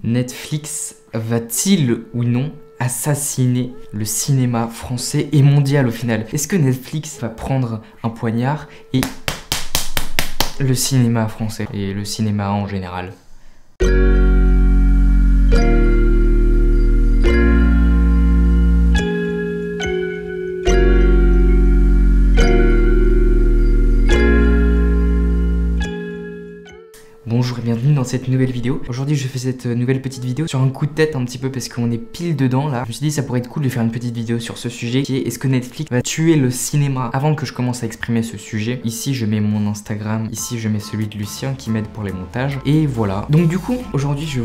Netflix va-t-il ou non assassiner le cinéma français et mondial au final? Est-ce que Netflix va prendre un poignard et le cinéma français et le cinéma en général? Bonjour et bienvenue dans cette nouvelle vidéo. Aujourd'hui je fais cette nouvelle petite vidéo sur un coup de tête un petit peu parce qu'on est pile dedans là. Je me suis dit ça pourrait être cool de faire une petite vidéo sur ce sujet qui est: est-ce que Netflix va tuer le cinéma? Avant que je commence à exprimer ce sujet, ici je mets mon Instagram, ici je mets celui de Lucien qui m'aide pour les montages. Et voilà. Donc du coup aujourd'hui je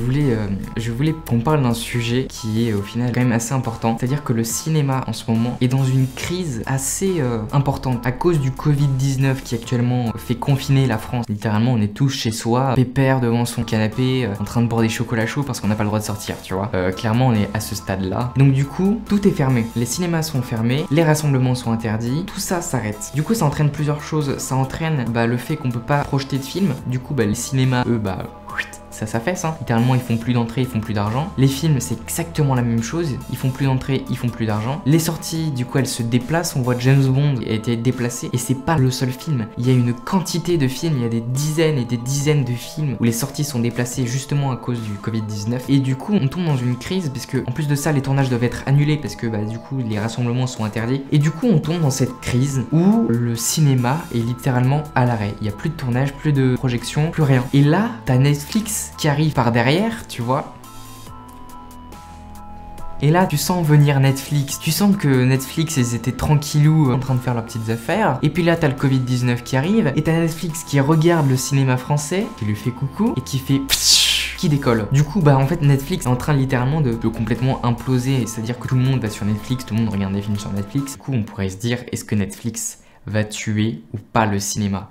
voulais qu'on parle d'un sujet qui est au final quand même assez important. C'est-à-dire que le cinéma en ce moment est dans une crise assez importante à cause du Covid-19 qui actuellement fait confiner la France. Littéralement on est tous chez soi, pépère devant son canapé, en train de boire des chocolats chauds parce qu'on n'a pas le droit de sortir, tu vois. Clairement on est à ce stade là. Donc du coup tout est fermé, les cinémas sont fermés, les rassemblements sont interdits, tout ça s'arrête. Du coup ça entraîne plusieurs choses. Ça entraîne le fait qu'on peut pas projeter de films. Du coup les cinémas eux ça s'affaisse, hein. Littéralement ils font plus d'entrées, ils font plus d'argent. Les films c'est exactement la même chose, ils font plus d'entrées, ils font plus d'argent. Les sorties du coup elles se déplacent, on voit James Bond a été déplacé et c'est pas le seul film. Il y a une quantité de films, il y a des dizaines et des dizaines de films où les sorties sont déplacées justement à cause du Covid-19. Et du coup on tombe dans une crise parce que en plus de ça les tournages doivent être annulés parce que du coup les rassemblements sont interdits. Et du coup on tombe dans cette crise où le cinéma est littéralement à l'arrêt. Il y a plus de tournage, plus de projection, plus rien. Et là t'as Netflix qui arrive par derrière, tu vois. Et là, tu sens venir Netflix. Tu sens que Netflix, ils étaient tranquillous en train de faire leurs petites affaires. Et puis là, t'as le Covid-19 qui arrive. Et t'as Netflix qui regarde le cinéma français, qui lui fait coucou et qui fait qui décolle. Du coup, en fait, Netflix est en train littéralement de complètement imploser. C'est-à-dire que tout le monde va sur Netflix, tout le monde regarde des films sur Netflix. Du coup, on pourrait se dire, est-ce que Netflix va tuer ou pas le cinéma?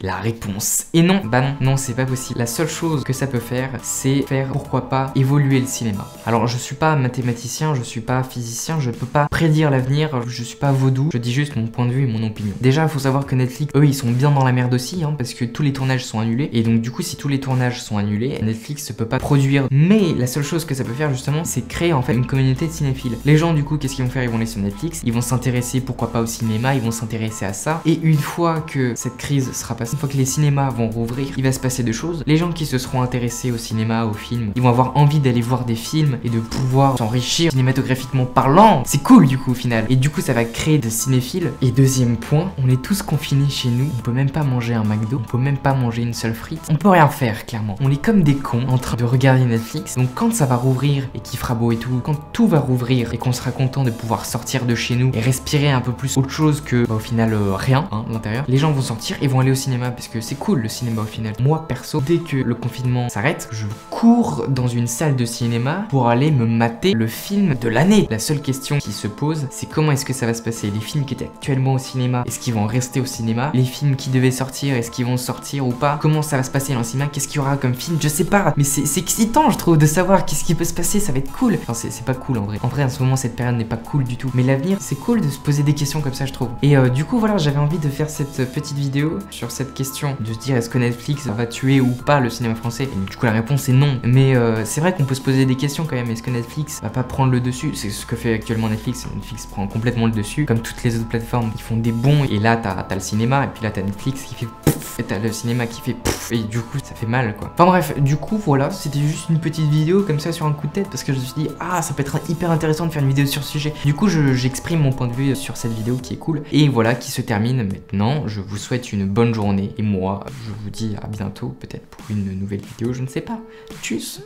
La réponse est non. Non, c'est pas possible. La seule chose que ça peut faire, c'est faire, pourquoi pas, évoluer le cinéma. Alors, je suis pas mathématicien, je suis pas physicien, je peux pas prédire l'avenir, je suis pas vaudou, je dis juste mon point de vue et mon opinion. Déjà, il faut savoir que Netflix, eux, ils sont bien dans la merde aussi, parce que tous les tournages sont annulés. Et donc, du coup, si tous les tournages sont annulés, Netflix ne peut pas produire. Mais la seule chose que ça peut faire, justement, c'est créer, en fait, une communauté de cinéphiles. Les gens, du coup, qu'est-ce qu'ils vont faire? Ils vont aller sur Netflix, ils vont s'intéresser, pourquoi pas, au cinéma, ils vont s'intéresser à ça. Et une fois que cette crise sera passée, une fois que les cinémas vont rouvrir, il va se passer deux choses. Les gens qui se seront intéressés au cinéma, aux films, ils vont avoir envie d'aller voir des films et de pouvoir s'enrichir cinématographiquement parlant. C'est cool du coup au final. Et du coup ça va créer des cinéphiles. Et deuxième point, on est tous confinés chez nous. On peut même pas manger un McDo, on peut même pas manger une seule frite. On peut rien faire clairement. On est comme des cons en train de regarder Netflix. Donc quand ça va rouvrir et qu'il fera beau et tout, quand tout va rouvrir et qu'on sera content de pouvoir sortir de chez nous et respirer un peu plus autre chose que au final rien, l'intérieur, les gens vont sortir et vont aller au cinéma parce que c'est cool le cinéma au final. Moi perso, dès que le confinement s'arrête, je cours dans une salle de cinéma pour aller me mater le film de l'année. La seule question qui se pose, c'est comment est-ce que ça va se passer? Les films qui étaient actuellement au cinéma, est-ce qu'ils vont rester au cinéma? Les films qui devaient sortir, est-ce qu'ils vont sortir ou pas? Comment ça va se passer dans le cinéma? Qu'est-ce qu'il y aura comme film? Je sais pas, mais c'est excitant je trouve de savoir qu'est-ce qui peut se passer, ça va être cool. Enfin c'est pas cool en vrai. En vrai en ce moment cette période n'est pas cool du tout. Mais l'avenir, c'est cool de se poser des questions comme ça je trouve. Et du coup voilà, j'avais envie de faire cette petite vidéo sur cette question de se dire est-ce que Netflix va tuer ou pas le cinéma français? Et du coup la réponse est non. Mais c'est vrai qu'on peut se poser des questions quand même. Est-ce que Netflix va pas prendre le dessus? C'est ce que fait actuellement Netflix. Netflix prend complètement le dessus. Comme toutes les autres plateformes, ils font des bons. Et là t'as le cinéma. Et puis là t'as Netflix qui fait pouf. Et t'as le cinéma qui fait pouf. Et du coup ça fait mal quoi. Enfin bref, du coup voilà, c'était juste une petite vidéo comme ça sur un coup de tête. Parce que je me suis dit ça peut être hyper intéressant de faire une vidéo sur ce sujet. Du coup j'exprime mon point de vue sur cette vidéo qui est cool. Et voilà, qui se termine maintenant. Je vous souhaite une bonne journée. Et moi je vous dis à bientôt, peut-être pour une nouvelle vidéo, je ne sais pas. Tchuss!